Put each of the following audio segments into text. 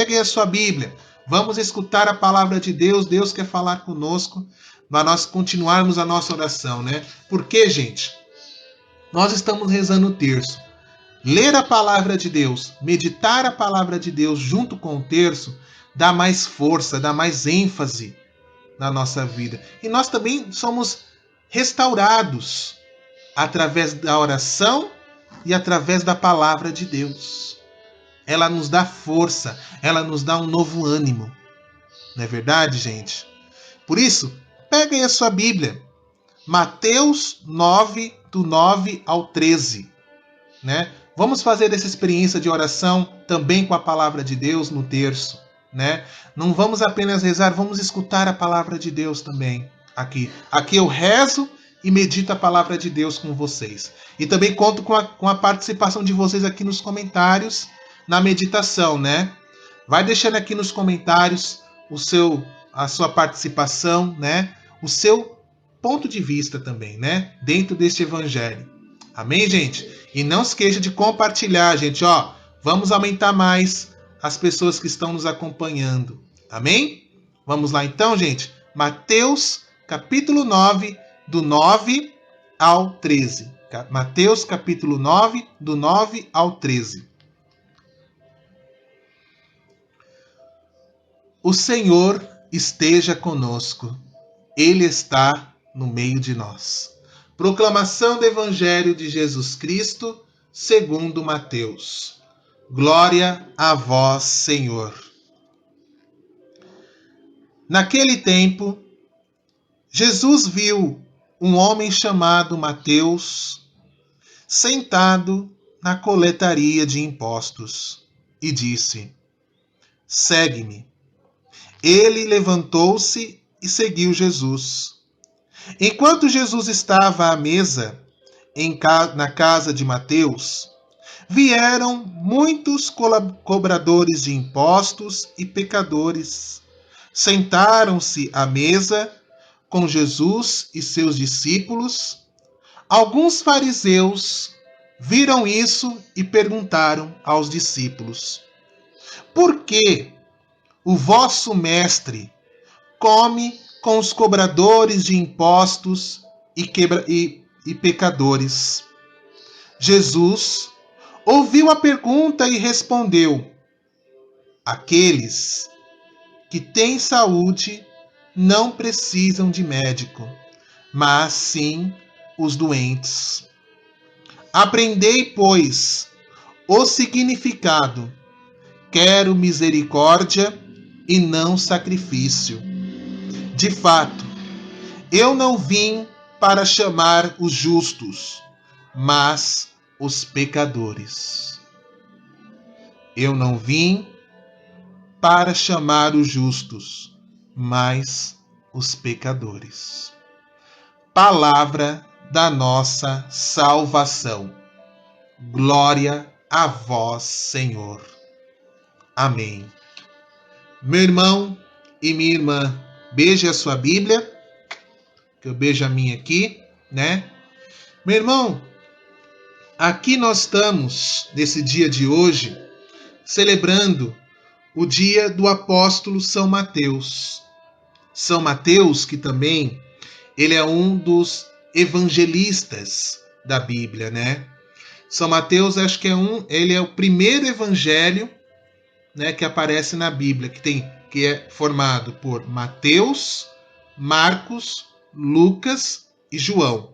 Pegue a sua Bíblia. Vamos escutar a palavra de Deus. Deus quer falar conosco para nós continuarmos a nossa oração, né? Porque, gente, nós estamos rezando o terço. Ler a palavra de Deus, meditar a palavra de Deus junto com o terço, dá mais força, dá mais ênfase na nossa vida. E nós também somos restaurados através da oração e através da palavra de Deus. Ela nos dá força, ela nos dá um novo ânimo. Não é verdade, gente? Por isso, peguem a sua Bíblia. Mateus 9, do 9 ao 13. Né? Vamos fazer essa experiência de oração também com a palavra de Deus no terço. Né? Não vamos apenas rezar, vamos escutar a palavra de Deus também. Aqui eu rezo e medito a palavra de Deus com vocês. E também conto com a participação de vocês aqui nos comentários, na meditação, né? Vai deixando aqui nos comentários a sua participação, né? O seu ponto de vista também, né? Dentro deste evangelho. Amém, gente? E não esqueça de compartilhar, gente, ó. Vamos aumentar mais as pessoas que estão nos acompanhando. Amém? Vamos lá então, gente. Mateus, capítulo 9, do 9 ao 13. Mateus, capítulo 9, do 9 ao 13. O Senhor esteja conosco. Ele está no meio de nós. Proclamação do Evangelho de Jesus Cristo, segundo Mateus. Glória a vós, Senhor. Naquele tempo, Jesus viu um homem chamado Mateus sentado na coletaria de impostos e disse: segue-me. Ele levantou-se e seguiu Jesus. Enquanto Jesus estava à mesa na casa de Mateus, vieram muitos cobradores de impostos e pecadores. Sentaram-se à mesa com Jesus e seus discípulos. Alguns fariseus viram isso e perguntaram aos discípulos: por que o vosso mestre come com os cobradores de impostos e pecadores? Jesus ouviu a pergunta e respondeu: aqueles que têm saúde não precisam de médico, mas sim os doentes. Aprendei, pois, o significado: quero misericórdia e não sacrifício. De fato, eu não vim para chamar os justos, mas os pecadores. Eu não vim para chamar os justos, mas os pecadores. Palavra da nossa salvação. Glória a vós, Senhor. Amém. Meu irmão e minha irmã, beije a sua Bíblia, que eu beijo a minha aqui, né? Meu irmão, aqui nós estamos, nesse dia de hoje, celebrando o dia do apóstolo São Mateus. São Mateus, que também ele é um dos evangelistas da Bíblia, né? São Mateus, acho que ele é o primeiro evangelho, né, que aparece na Bíblia, que é formado por Mateus, Marcos, Lucas e João,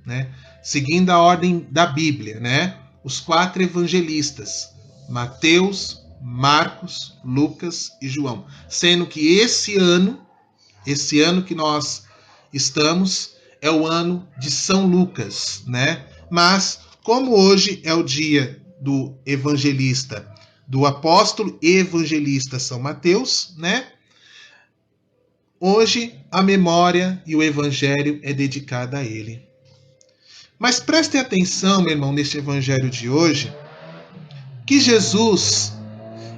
né? Seguindo a ordem da Bíblia, né? Os 4 evangelistas: Mateus, Marcos, Lucas e João. Sendo que esse ano que nós estamos, é o ano de São Lucas, né? Mas, como hoje é o dia do evangelista, do apóstolo e evangelista São Mateus, né? Hoje a memória e o evangelho é dedicada a ele. Mas prestem atenção, meu irmão, neste evangelho de hoje, que Jesus,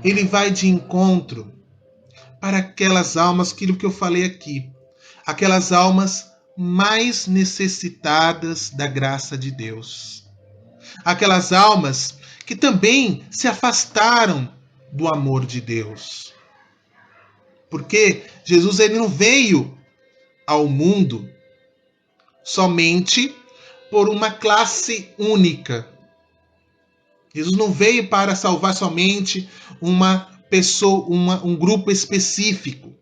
ele vai de encontro para aquelas almas, aquilo que eu falei aqui, aquelas almas mais necessitadas da graça de Deus. Aquelas almas que também se afastaram do amor de Deus. Porque Jesus ele não veio ao mundo somente por uma classe única. Jesus não veio para salvar somente uma pessoa, um grupo específico.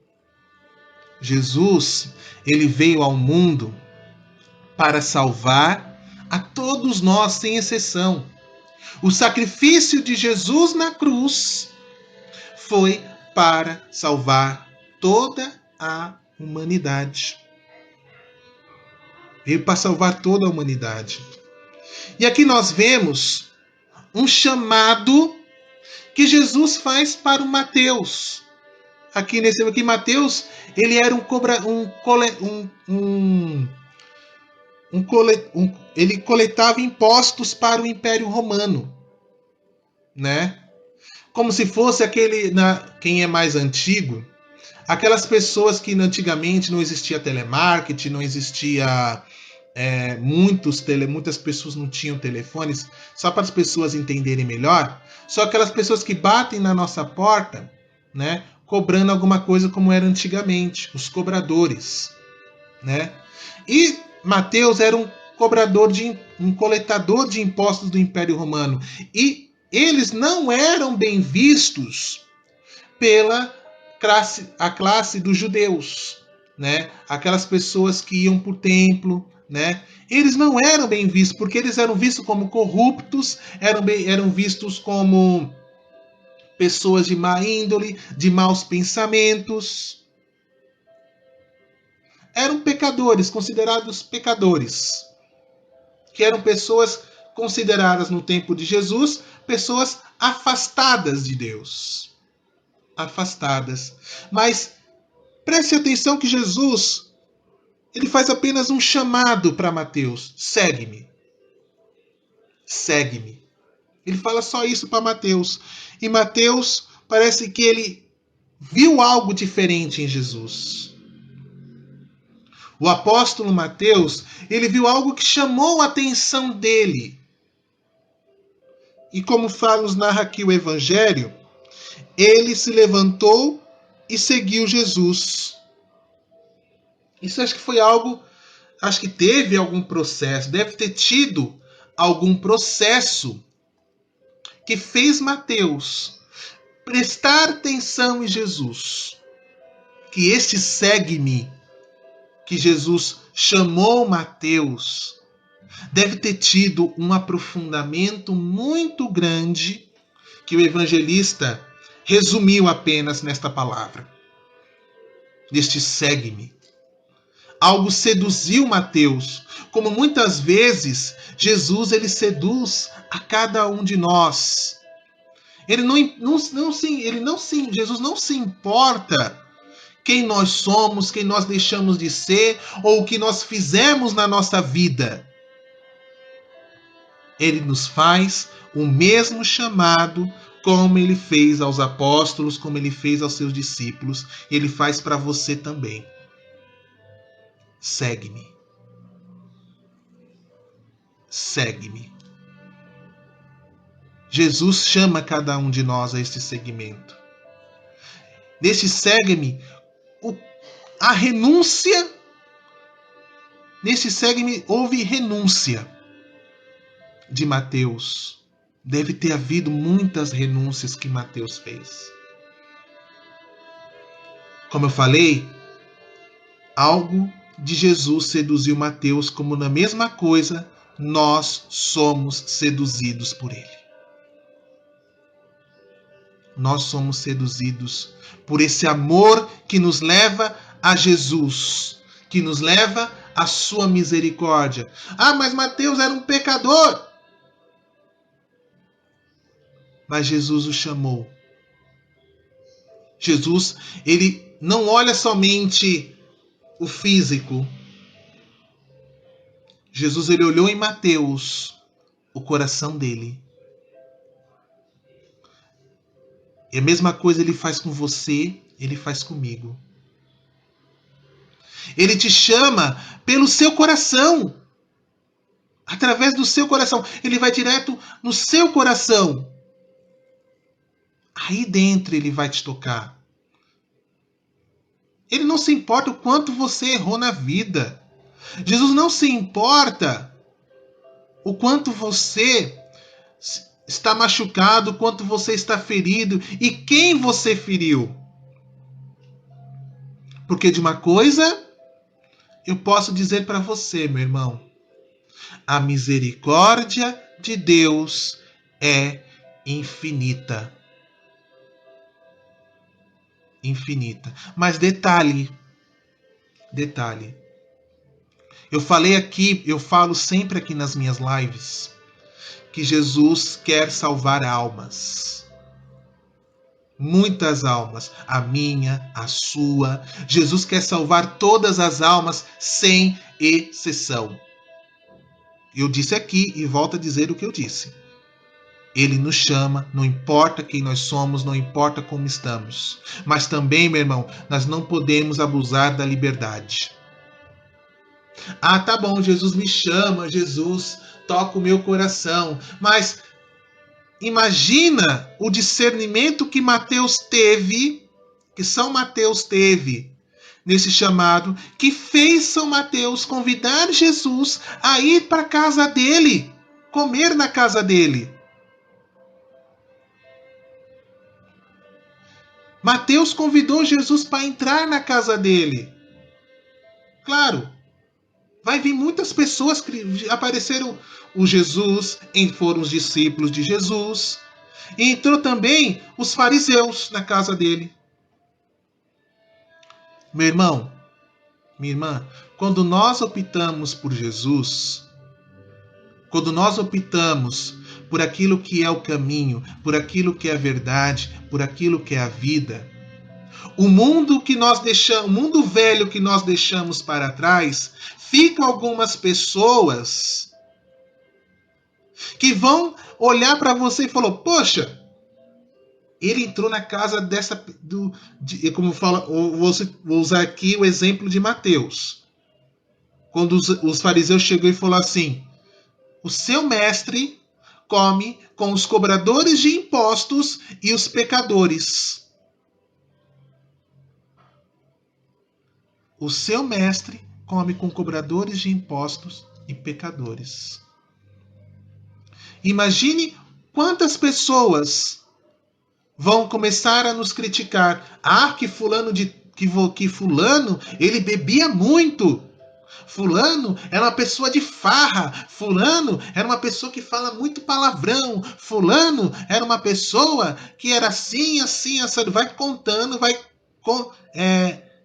Jesus, ele veio ao mundo para salvar a todos nós, sem exceção. O sacrifício de Jesus na cruz foi para salvar toda a humanidade. Veio para salvar toda a humanidade. E aqui nós vemos um chamado que Jesus faz para o Mateus. Aqui Mateus, ele era ele coletava impostos para o Império Romano, né? Como se fosse quem é mais antigo, aquelas pessoas que antigamente não existia telemarketing, não existia muitas pessoas não tinham telefones, só para as pessoas entenderem melhor, só aquelas pessoas que batem na nossa porta, né, cobrando alguma coisa como era antigamente, os cobradores, né? E Mateus era um coletador de impostos do Império Romano, e eles não eram bem vistos pela classe dos judeus, né? Aquelas pessoas que iam para o templo, né? Eles não eram bem vistos, porque eles eram vistos como corruptos, eram vistos como pessoas de má índole, de maus pensamentos. Eram pecadores, considerados pecadores, que eram pessoas consideradas no tempo de Jesus, pessoas afastadas de Deus. Afastadas. Mas preste atenção que Jesus ele faz apenas um chamado para Mateus: segue-me. Segue-me. Ele fala só isso para Mateus. E Mateus parece que ele viu algo diferente em Jesus. O apóstolo Mateus, ele viu algo que chamou a atenção dele. E como nos narra aqui o Evangelho, ele se levantou e seguiu Jesus. Isso acho que foi algo, acho que teve algum processo, deve ter tido algum processo que fez Mateus prestar atenção em Jesus. Que este segue-me, que Jesus chamou Mateus, deve ter tido um aprofundamento muito grande que o evangelista resumiu apenas nesta palavra. Deste segue-me. Algo seduziu Mateus, como muitas vezes Jesus ele seduz a cada um de nós. Jesus não se importa quem nós somos, quem nós deixamos de ser ou o que nós fizemos na nossa vida. Ele nos faz o mesmo chamado como ele fez aos apóstolos, como ele fez aos seus discípulos, ele faz para você também. Segue-me. Segue-me. Jesus chama cada um de nós a este segmento. Neste segue-me, a renúncia. Neste segue-me houve renúncia de Mateus. Deve ter havido muitas renúncias que Mateus fez. Como eu falei, algo de Jesus seduziu Mateus, como na mesma coisa nós somos seduzidos por ele. Nós somos seduzidos por esse amor que nos leva a Jesus, que nos leva à sua misericórdia. Ah, mas Mateus era um pecador. Mas Jesus o chamou. Jesus, ele não olha somente o físico. Jesus, ele olhou em Mateus o coração dele. E a mesma coisa ele faz com você, ele faz comigo. Ele te chama pelo seu coração. Através do seu coração. Ele vai direto no seu coração. aí dentro ele vai te tocar. Ele não se importa o quanto você errou na vida. Jesus não se importa o quanto você está machucado, o quanto você está ferido e quem você feriu. Porque de uma coisa eu posso dizer para você, meu irmão: a misericórdia de Deus é infinita. Infinita. Mas detalhe. Eu falei aqui, eu falo sempre aqui nas minhas lives, que Jesus quer salvar almas. Muitas almas. A minha, a sua. Jesus quer salvar todas as almas, sem exceção. Eu disse aqui e volto a dizer o que eu disse. Ele nos chama, não importa quem nós somos, não importa como estamos. Mas também, meu irmão, nós não podemos abusar da liberdade. Ah, tá bom, Jesus me chama, Jesus toca o meu coração. Mas imagina o discernimento que Mateus teve, que São Mateus teve nesse chamado, que fez São Mateus convidar Jesus a ir para a casa dele, comer na casa dele. Mateus convidou Jesus para entrar na casa dele. Claro, vai vir muitas pessoas que apareceram o Jesus, foram os discípulos de Jesus. E entrou também os fariseus na casa dele. Meu irmão, minha irmã, quando nós optamos por Jesus, quando nós optamos por aquilo que é o caminho, por aquilo que é a verdade, por aquilo que é a vida, o mundo que nós deixamos, o mundo velho que nós deixamos para trás, ficam algumas pessoas que vão olhar para você e falar: poxa, ele entrou na casa dessa, como fala, vou usar aqui o exemplo de Mateus, quando os fariseus chegou e falou assim: o seu mestre come com os cobradores de impostos e os pecadores. O seu mestre come com cobradores de impostos e pecadores. Imagine quantas pessoas vão começar a nos criticar. Ah, que fulano ele bebia muito. Fulano era uma pessoa de farra. Fulano era uma pessoa que fala muito palavrão. Fulano era uma pessoa que era assim, assim, assim. Vai contando, vai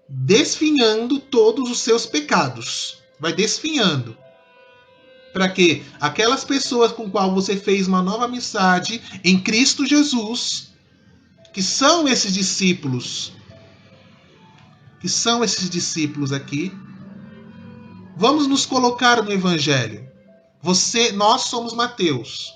desfinhando todos os seus pecados. Vai desfinhando. Para que aquelas pessoas com qual você fez uma nova amizade em Cristo Jesus, que são esses discípulos aqui, vamos nos colocar no Evangelho. Nós somos Mateus.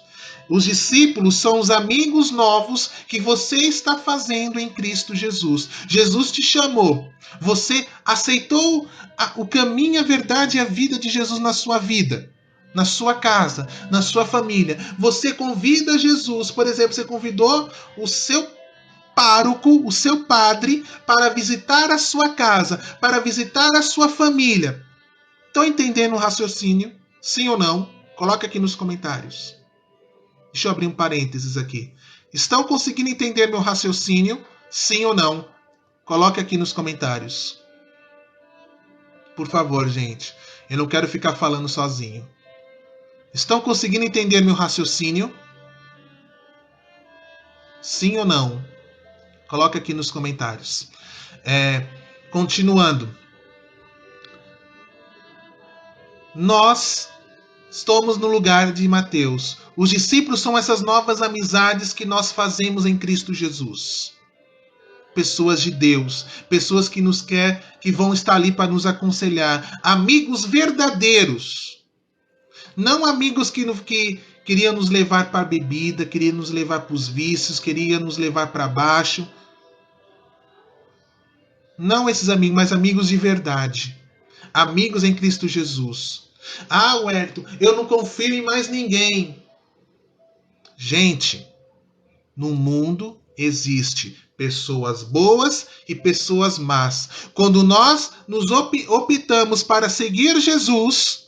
Os discípulos são os amigos novos que você está fazendo em Cristo Jesus. Jesus te chamou. Você aceitou o caminho, a verdade e a vida de Jesus na sua vida, na sua casa, na sua família. Você convida Jesus, por exemplo, você convidou o seu pároco, o seu padre, para visitar a sua casa, para visitar a sua família. Estão entendendo o raciocínio? Sim ou não? Coloca aqui nos comentários. Deixa eu abrir um parênteses aqui. Estão conseguindo entender meu raciocínio? Sim ou não? Coloque aqui nos comentários. Por favor, gente. Eu não quero ficar falando sozinho. Estão conseguindo entender meu raciocínio? Sim ou não? Coloque aqui nos comentários. Continuando. Nós estamos no lugar de Mateus. Os discípulos são essas novas amizades que nós fazemos em Cristo Jesus. Pessoas de Deus, pessoas que que vão estar ali para nos aconselhar, amigos verdadeiros. Não amigos que queriam nos levar para a bebida, queriam nos levar para os vícios, queriam nos levar para baixo. Não esses amigos, mas amigos de verdade. Amigos em Cristo Jesus. Ah, Wellington, eu não confio em mais ninguém. Gente, no mundo Existe pessoas boas e pessoas más. Quando nós nos optamos para seguir Jesus,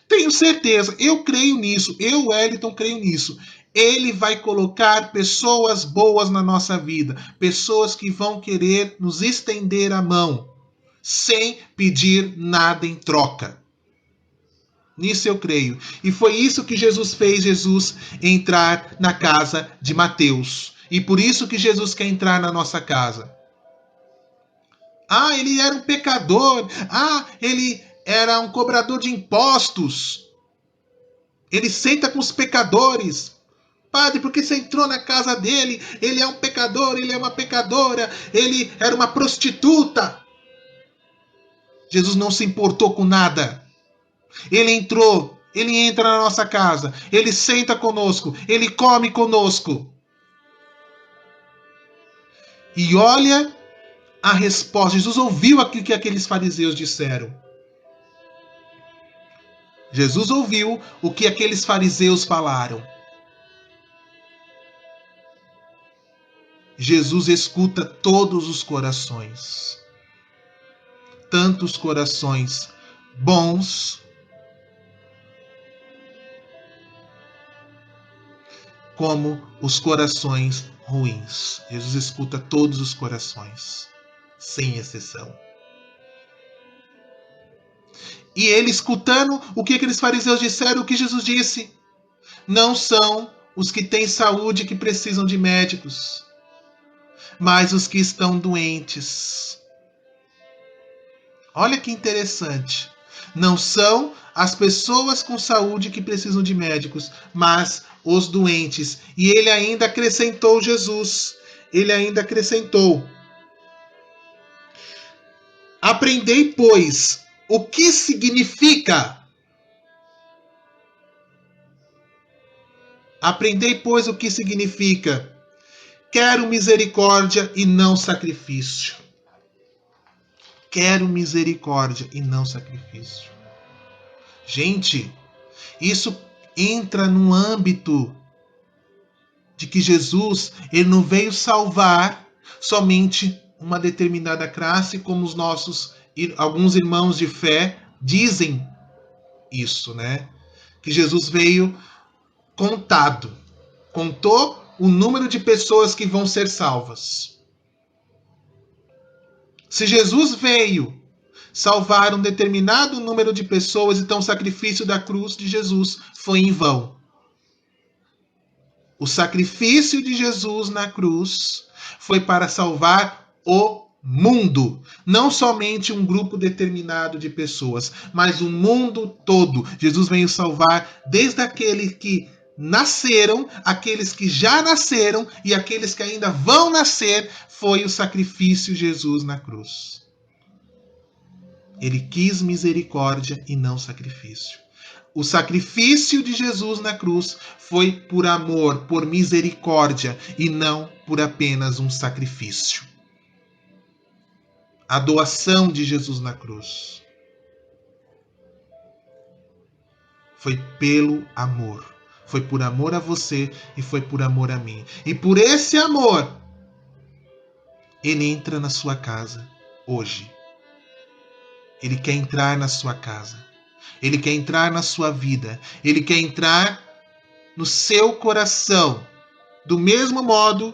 tenho certeza, eu creio nisso, eu, Wellington, creio nisso. Ele vai colocar pessoas boas na nossa vida, pessoas que vão querer nos estender a mão, sem pedir nada em troca. Nisso eu creio. E foi isso que Jesus fez, Jesus entrar na casa de Mateus. E por isso que Jesus quer entrar na nossa casa. Ah, ele era um pecador. Ah, ele era um cobrador de impostos. Ele senta com os pecadores. Padre, por que você entrou na casa dele? Ele é um pecador, ele é uma pecadora, ele era uma prostituta. Jesus não se importou com nada. Ele entrou, ele entra na nossa casa, ele senta conosco, ele come conosco. E olha a resposta. Jesus ouviu aquilo que aqueles fariseus disseram. Jesus ouviu o que aqueles fariseus falaram. Jesus escuta todos os corações. Tanto os corações bons como os corações ruins. Jesus escuta todos os corações, sem exceção. E ele escutando o que aqueles fariseus disseram, o que Jesus disse: não são os que têm saúde que precisam de médicos, mas os que estão doentes. Olha que interessante. Não são as pessoas com saúde que precisam de médicos, mas os doentes. E ele ainda acrescentou, Jesus. Ele ainda acrescentou: aprendei, pois, o que significa. Aprendei, pois, o que significa. Quero misericórdia e não sacrifício. Quero misericórdia e não sacrifício. Gente, isso entra no âmbito de que Jesus, ele não veio salvar somente uma determinada classe, como os nossos alguns irmãos de fé dizem isso, né? Que Jesus veio contado, contou o número de pessoas que vão ser salvas. Se Jesus veio salvar um determinado número de pessoas, então o sacrifício da cruz de Jesus foi em vão. O sacrifício de Jesus na cruz foi para salvar o mundo. Não somente um grupo determinado de pessoas, mas o mundo todo. Jesus veio salvar desde aqueles que nasceram, aqueles que já nasceram e aqueles que ainda vão nascer. Foi o sacrifício de Jesus na cruz. Ele quis misericórdia e não sacrifício. O sacrifício de Jesus na cruz foi por amor, por misericórdia e não por apenas um sacrifício. A doação de Jesus na cruz foi pelo amor. Foi por amor a você e foi por amor a mim. E por esse amor, ele entra na sua casa hoje. Ele quer entrar na sua casa. Ele quer entrar na sua vida. Ele quer entrar no seu coração. Do mesmo modo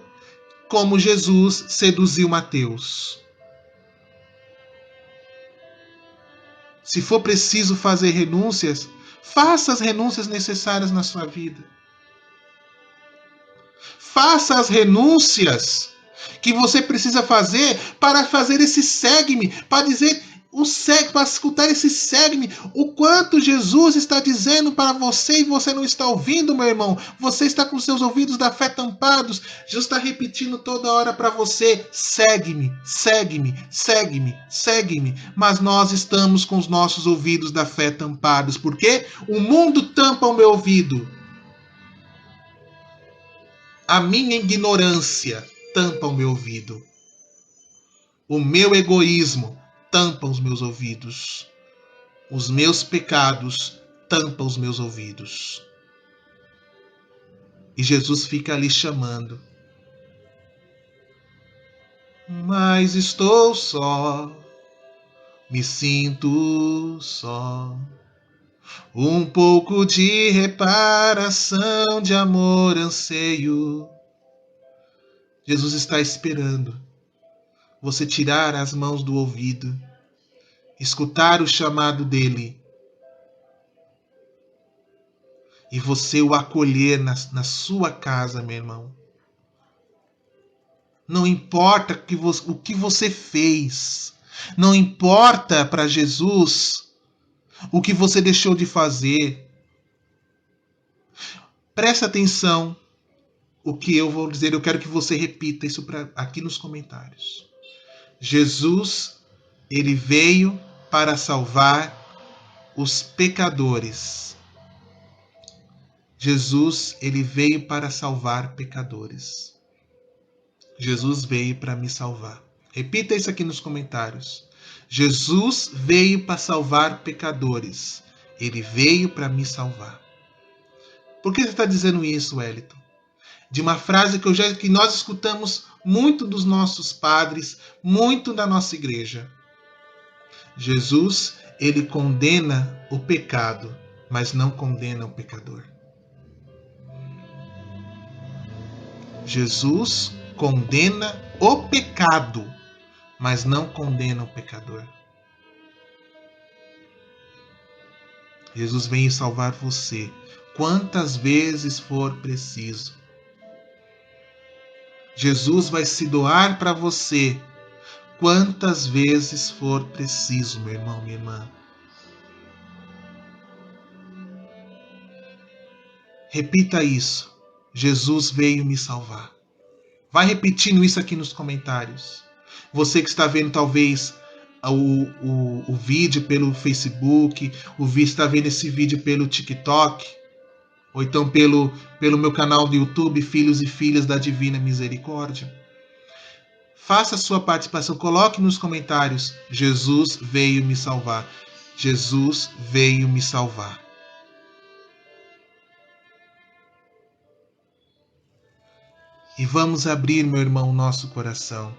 como Jesus seduziu Mateus. Se for preciso fazer renúncias, faça as renúncias necessárias na sua vida. Faça as renúncias que você precisa fazer para fazer esse segue-me, para dizer para escutar esse segue-me, o quanto Jesus está dizendo para você e você não está ouvindo, meu irmão. Você está com seus ouvidos da fé tampados. Jesus está repetindo toda hora para você: segue-me, segue-me, segue-me, segue-me. Mas nós estamos com os nossos ouvidos da fé tampados, porque o mundo tampa o meu ouvido. A minha ignorância tampa o meu ouvido. O meu egoísmo tampa os meus ouvidos. Os meus pecados tampam os meus ouvidos. E Jesus fica ali chamando. mas estou só, me sinto só. Um pouco de reparação, de amor, anseio. Jesus está esperando você tirar as mãos do ouvido, escutar o chamado dele e você o acolher na sua casa, meu irmão. Não importa o que você fez, não importa para Jesus o que você deixou de fazer. Presta atenção o que eu vou dizer, eu quero que você repita isso aqui nos comentários. Jesus, ele veio para salvar os pecadores. Jesus, ele veio para salvar pecadores. Jesus veio para me salvar. Repita isso aqui nos comentários. Jesus veio para salvar pecadores. Ele veio para me salvar. Por que você está dizendo isso, Wellington? De uma frase que nós escutamos muito dos nossos padres, muito da nossa igreja. Jesus, ele condena o pecado, mas não condena o pecador. Jesus condena o pecado, mas não condena o pecador. Jesus vem salvar você quantas vezes for preciso. Jesus vai se doar para você quantas vezes for preciso, meu irmão, minha irmã. Repita isso. Jesus veio me salvar. Vai repetindo isso aqui nos comentários. Você que está vendo talvez o vídeo pelo Facebook, está vendo esse vídeo pelo TikTok, ou então pelo meu canal do YouTube, Filhos e Filhas da Divina Misericórdia. Faça a sua participação, coloque nos comentários: Jesus veio me salvar. Jesus veio me salvar. E vamos abrir, meu irmão, o nosso coração.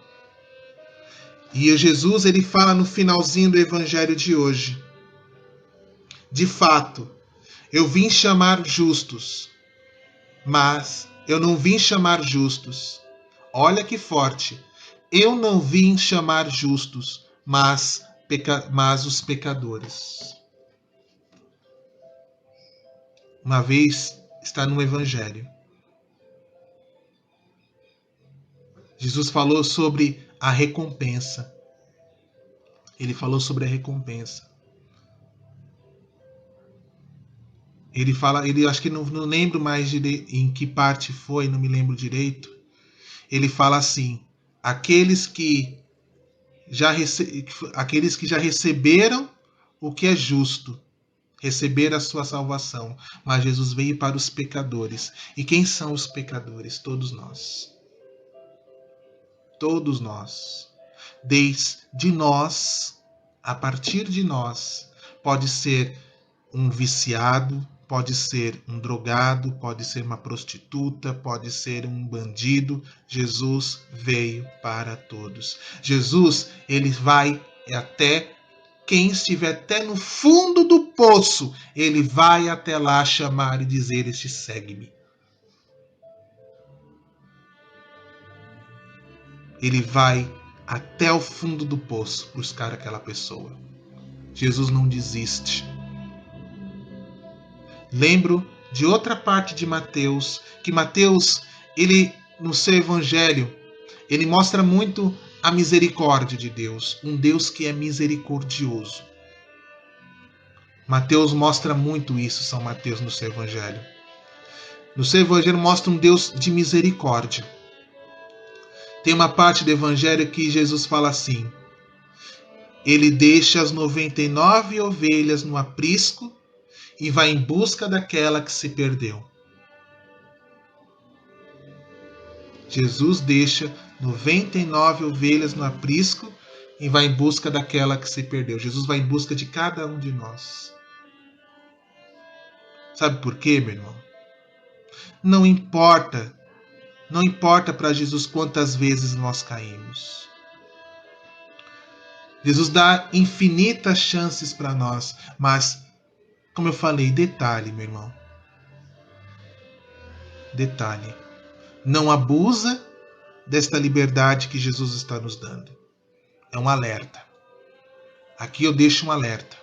E Jesus, ele fala no finalzinho do evangelho de hoje: de fato, eu vim chamar justos, mas eu não vim chamar justos. Olha que forte. Eu não vim chamar justos, mas os pecadores. Uma vez está no evangelho. Jesus falou sobre a recompensa. Ele falou sobre a recompensa. Ele fala, acho que não lembro mais em que parte foi, não me lembro direito. Ele fala assim: aqueles que já receberam o que é justo, receberam a sua salvação, mas Jesus veio para os pecadores. E quem são os pecadores? Todos nós. Todos nós. Desde nós, a partir de nós, pode ser um viciado, pode ser um drogado, pode ser uma prostituta, pode ser um bandido. Jesus veio para todos. Jesus, ele vai até quem estiver até no fundo do poço, ele vai até lá chamar e dizer: este segue-me. Ele vai até o fundo do poço buscar aquela pessoa. Jesus não desiste. Lembro de outra parte de Mateus, que Mateus, ele no seu evangelho, ele mostra muito a misericórdia de Deus, um Deus que é misericordioso. Mateus mostra muito isso, São Mateus, no seu evangelho. No seu evangelho mostra um Deus de misericórdia. Tem uma parte do evangelho que Jesus fala assim: ele deixa as 99 ovelhas no aprisco e vai em busca daquela que se perdeu. Jesus deixa 99 ovelhas no aprisco e vai em busca daquela que se perdeu. Jesus vai em busca de cada um de nós. Sabe por quê, meu irmão? Não importa para Jesus quantas vezes nós caímos. Jesus dá infinitas chances para nós, mas, como eu falei, detalhe, meu irmão. Detalhe. Não abusa desta liberdade que Jesus está nos dando. É um alerta. Aqui eu deixo um alerta.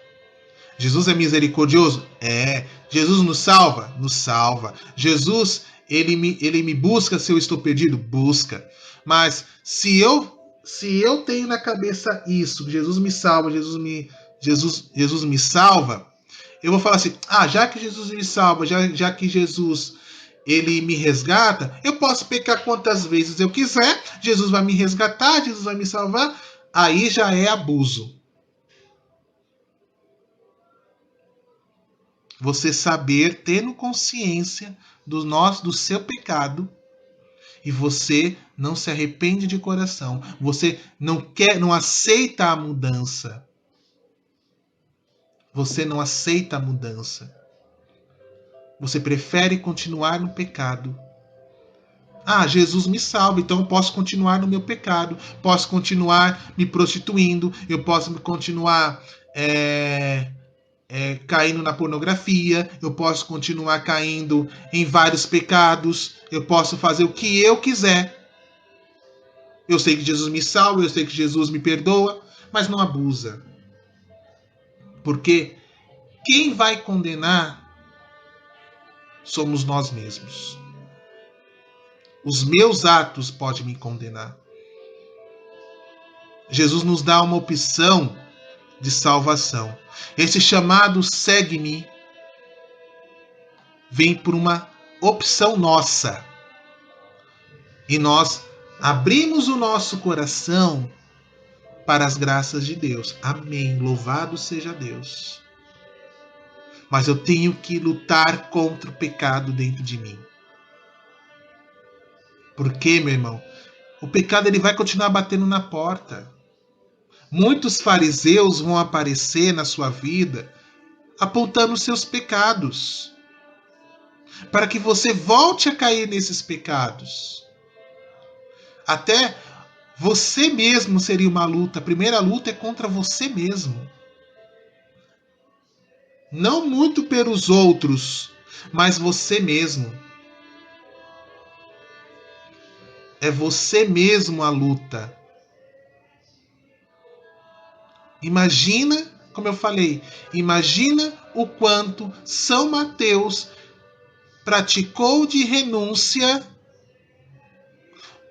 Jesus é misericordioso? É. Jesus nos salva? Nos salva. Jesus, ele me busca se eu estou perdido? Busca. Mas se eu tenho na cabeça isso, Jesus me salva, Jesus me salva, eu vou falar assim: já que Jesus me salva, já que Jesus ele me resgata, eu posso pecar quantas vezes eu quiser, Jesus vai me resgatar, Jesus vai me salvar, aí já é abuso. Você saber, tendo consciência do seu pecado, e você não se arrepende de coração, você não aceita a mudança. Você não aceita a mudança. Você prefere continuar no pecado. Jesus me salva, então eu posso continuar no meu pecado, posso continuar me prostituindo, eu posso continuar caindo na pornografia, eu posso continuar caindo em vários pecados, eu posso fazer o que eu quiser. Eu sei que Jesus me salva, eu sei que Jesus me perdoa, mas não abusa. Porque quem vai condenar somos nós mesmos. Os meus atos podem me condenar. Jesus nos dá uma opção de salvação. Esse chamado segue-me vem por uma opção nossa. E nós abrimos o nosso coração para as graças de Deus. Amém. Louvado seja Deus. Mas eu tenho que lutar contra o pecado dentro de mim. Porque, meu irmão, o pecado ele vai continuar batendo na porta. Muitos fariseus vão aparecer na sua vida apontando os seus pecados, para que você volte a cair nesses pecados. Até você mesmo seria uma luta. A primeira luta é contra você mesmo. Não muito pelos outros, mas você mesmo. É você mesmo a luta. Imagina, como eu falei, imagina o quanto São Mateus praticou de renúncia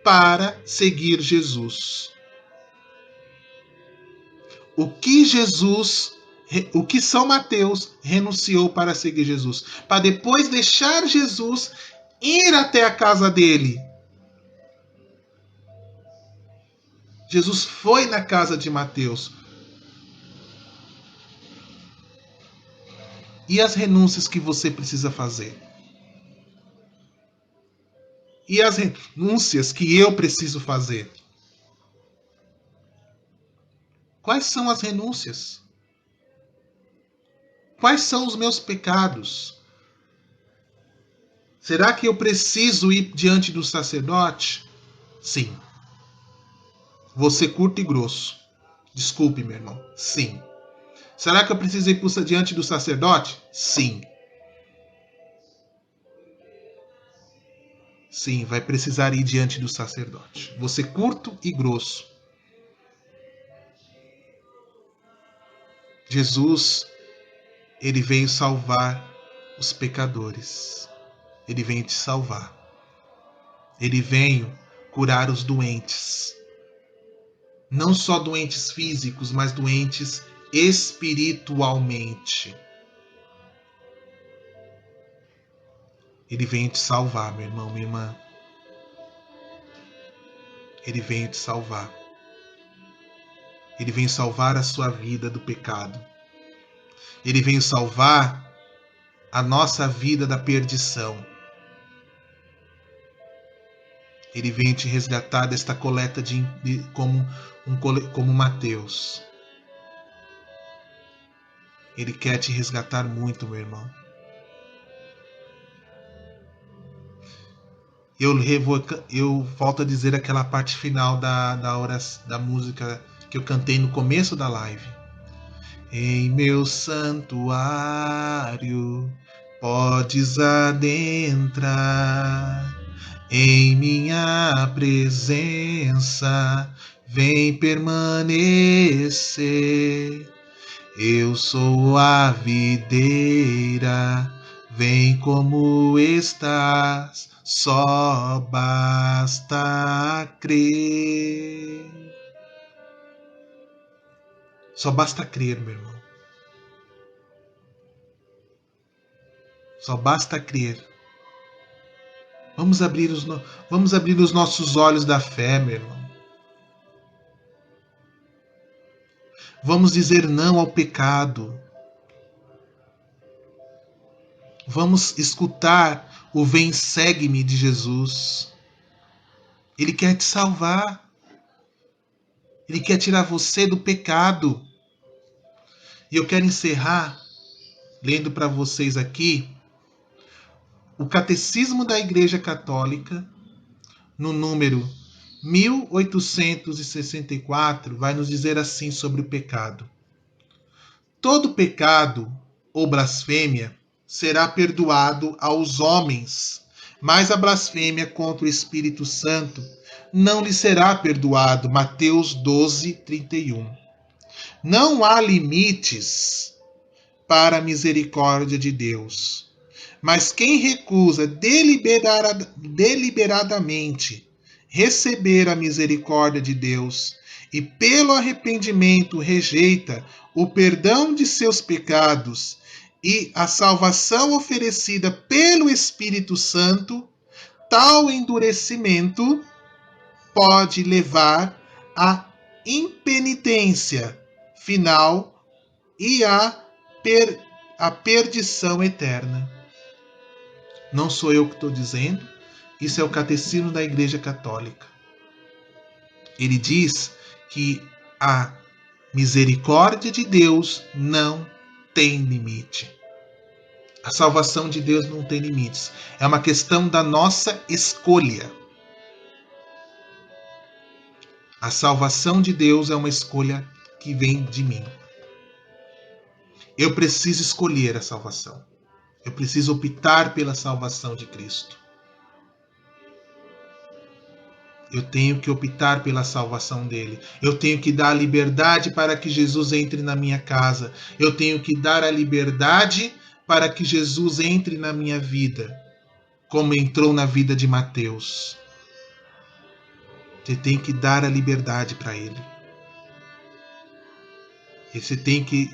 para seguir Jesus. O que São Mateus renunciou para seguir Jesus, para depois deixar Jesus ir até a casa dele. Jesus foi na casa de Mateus. E as renúncias que você precisa fazer? E as renúncias que eu preciso fazer? Quais são as renúncias? Quais são os meus pecados? Será que eu preciso ir diante do sacerdote? Sim. Vou ser curto e grosso. Desculpe, meu irmão. Sim. Será que eu preciso ir diante do sacerdote? Sim. Sim, vai precisar ir diante do sacerdote. Vou ser curto e grosso. Jesus, ele veio salvar os pecadores. Ele veio te salvar. Ele veio curar os doentes. Não só doentes físicos, mas doentes espiritualmente. Ele veio te salvar, meu irmão, minha irmã. Ele veio te salvar. Ele veio salvar a sua vida do pecado. Ele veio salvar a nossa vida da perdição. Ele veio te resgatar desta coleta como Mateus. Ele quer te resgatar muito, meu irmão. Eu volto a dizer aquela parte final da música que eu cantei no começo da live. Em meu santuário podes adentrar, em minha presença vem permanecer. Eu sou a videira, vem como estás, só basta crer. Só basta crer, meu irmão. Só basta crer. Vamos abrir os nossos olhos da fé, meu irmão. Vamos dizer não ao pecado. Vamos escutar o Vem Segue-me de Jesus. Ele quer te salvar. Ele quer tirar você do pecado. E eu quero encerrar lendo para vocês aqui o Catecismo da Igreja Católica, no número 1864, vai nos dizer assim sobre o pecado. Todo pecado ou blasfêmia será perdoado aos homens, mas a blasfêmia contra o Espírito Santo não lhe será perdoado. Mateus 12, 31. Não há limites para a misericórdia de Deus, mas quem recusa deliberadamente receber a misericórdia de Deus e pelo arrependimento rejeita o perdão de seus pecados e a salvação oferecida pelo Espírito Santo, tal endurecimento pode levar à impenitência final e à perdição eterna. Não sou eu que estou dizendo, isso é o Catecismo da Igreja Católica. Ele diz que a misericórdia de Deus não tem limite. A salvação de Deus não tem limites. É uma questão da nossa escolha. A salvação de Deus é uma escolha que vem de mim. Eu preciso escolher a salvação. Eu preciso optar pela salvação de Cristo. Eu tenho que optar pela salvação dele. Eu tenho que dar a liberdade para que Jesus entre na minha casa. Eu tenho que dar a liberdade para que Jesus entre na minha vida, como entrou na vida de Mateus. Você tem que dar a liberdade para ele. Você tem que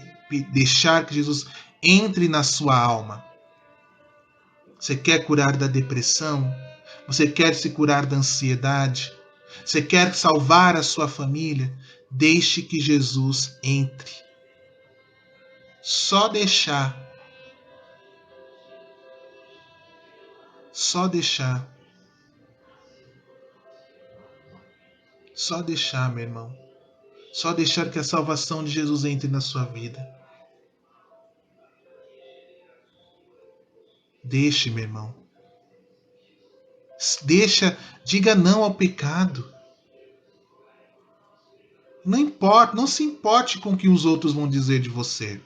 deixar que Jesus entre na sua alma. Você quer curar da depressão? Você quer se curar da ansiedade? Você quer salvar a sua família? Deixe que Jesus entre. Só deixar. Só deixar. Só deixar, meu irmão. Só deixar que a salvação de Jesus entre na sua vida. Deixe, meu irmão. Deixa, diga não ao pecado. Não importa, não se importe com o que os outros vão dizer de você.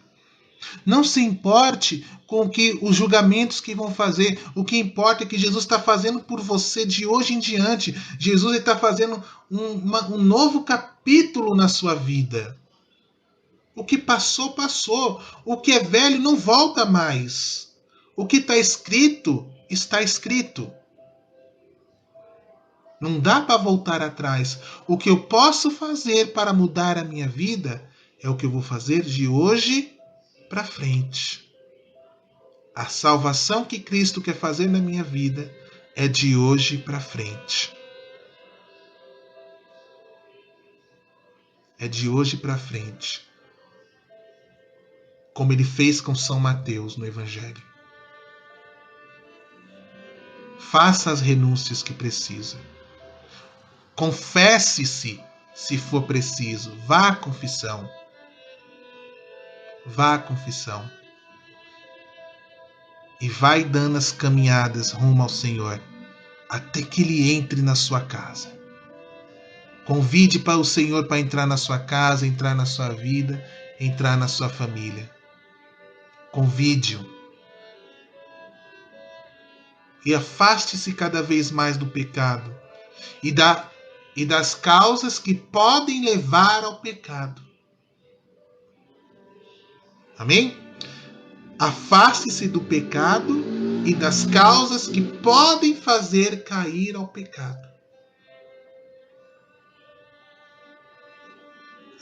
Não se importe com o que os julgamentos que vão fazer. O que importa é que Jesus está fazendo por você de hoje em diante. Jesus está fazendo um novo capítulo na sua vida. O que passou, passou. O que é velho não volta mais. O que está escrito, está escrito. Não dá para voltar atrás. O que eu posso fazer para mudar a minha vida é o que eu vou fazer de hoje para frente. A salvação que Cristo quer fazer na minha vida é de hoje para frente. É de hoje para frente. Como ele fez com São Mateus no Evangelho. Faça as renúncias que precisa. Confesse-se se for preciso. Vá à confissão. Vá à confissão. E vai dando as caminhadas rumo ao Senhor. até que Ele entre na sua casa. Convide para o Senhor para entrar na sua casa, entrar na sua vida, entrar na sua família. Convide-o. E afaste-se cada vez mais do pecado e das causas que podem levar ao pecado. Amém? Afaste-se do pecado e das causas que podem fazer cair ao pecado.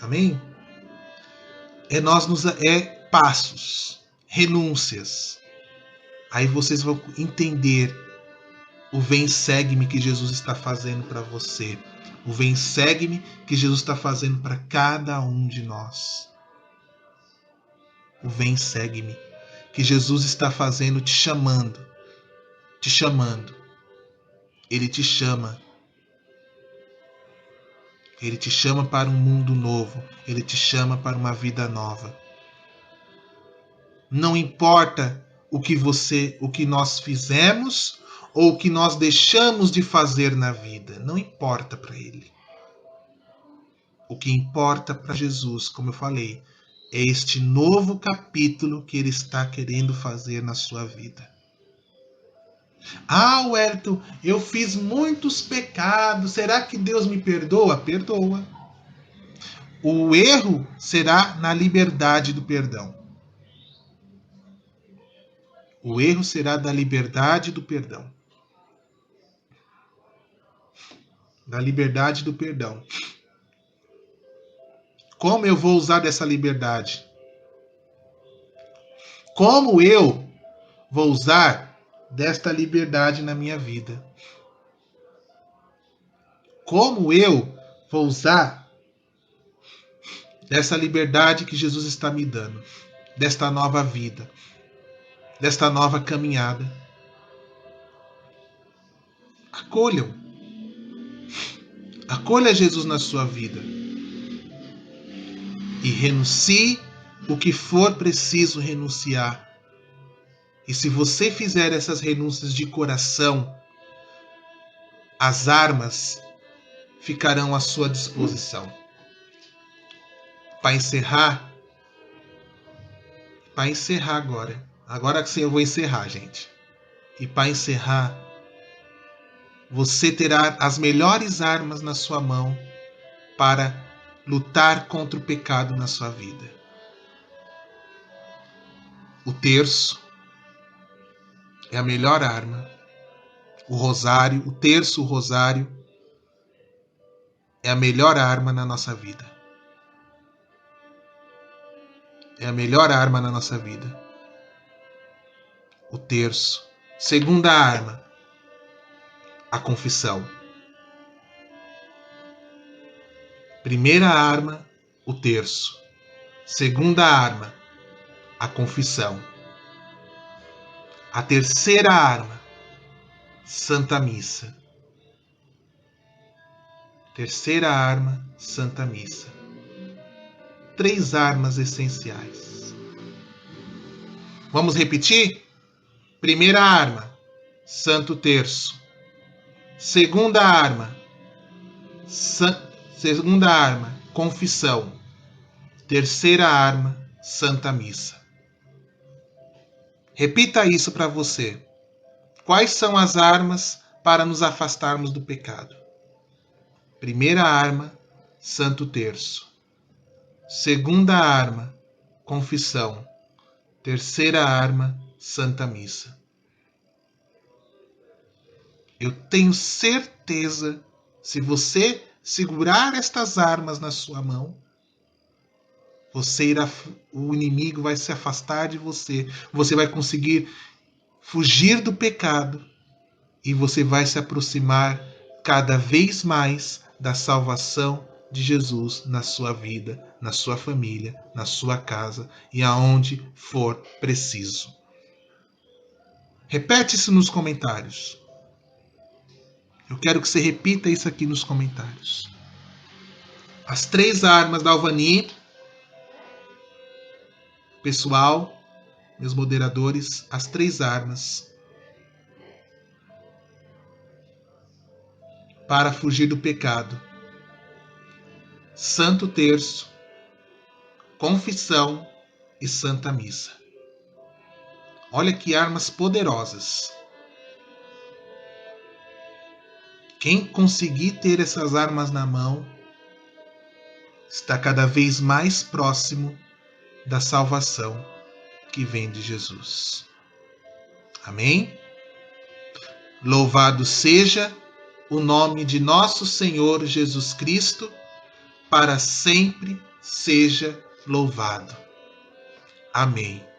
Amém? É passos, renúncias. Aí vocês vão entender o vem segue-me que Jesus está fazendo para você. O vem segue-me que Jesus está fazendo para cada um de nós. O vem segue-me que Jesus está fazendo, te chamando. Te chamando. Ele te chama. Ele te chama para um mundo novo. Ele te chama para uma vida nova. Não importa o que nós fizemos ou o que nós deixamos de fazer na vida. Não importa para ele. O que importa para Jesus, como eu falei, é este novo capítulo que ele está querendo fazer na sua vida. Ah, Wellington, eu fiz muitos pecados. Será que Deus me perdoa? Perdoa. O erro será na liberdade do perdão. O erro será da liberdade do perdão. Da liberdade do perdão. Como eu vou usar dessa liberdade? Como eu vou usar desta liberdade na minha vida? Como eu vou usar dessa liberdade que Jesus está me dando? Desta nova vida? Desta nova caminhada? Acolham. Acolha Jesus na sua vida. E renuncie o que for preciso renunciar. E se você fizer essas renúncias de coração, as armas ficarão à sua disposição. Para encerrar agora. Agora sim eu vou encerrar, gente. E para encerrar, você terá as melhores armas na sua mão para lutar contra o pecado na sua vida. O terço é a melhor arma. O rosário, o terço, o rosário é a melhor arma na nossa vida. É a melhor arma na nossa vida. O terço. Segunda arma, a confissão. Primeira arma, o terço. Segunda arma, a confissão. A terceira arma, Santa Missa. Terceira arma, Santa Missa. 3 armas essenciais. Vamos repetir? Primeira arma, Santo Terço. Segunda arma, confissão. Terceira arma, Santa Missa. Repita isso para você. Quais são as armas para nos afastarmos do pecado? Primeira arma, Santo Terço. Segunda arma, confissão. Terceira arma, Santa Missa. Eu tenho certeza, se você segurar estas armas na sua mão, o inimigo vai se afastar de você. Você vai conseguir fugir do pecado e você vai se aproximar cada vez mais da salvação de Jesus na sua vida, na sua família, na sua casa e aonde for preciso. Repete isso nos comentários. Eu quero que você repita isso aqui nos comentários. As 3 armas da Alvani. Pessoal, meus moderadores, as 3 armas. para fugir do pecado. Santo Terço, Confissão e Santa Missa. Olha que armas poderosas. Quem conseguir ter essas armas na mão está cada vez mais próximo da salvação que vem de Jesus. Amém? Louvado seja o nome de nosso Senhor Jesus Cristo, para sempre seja louvado. Amém.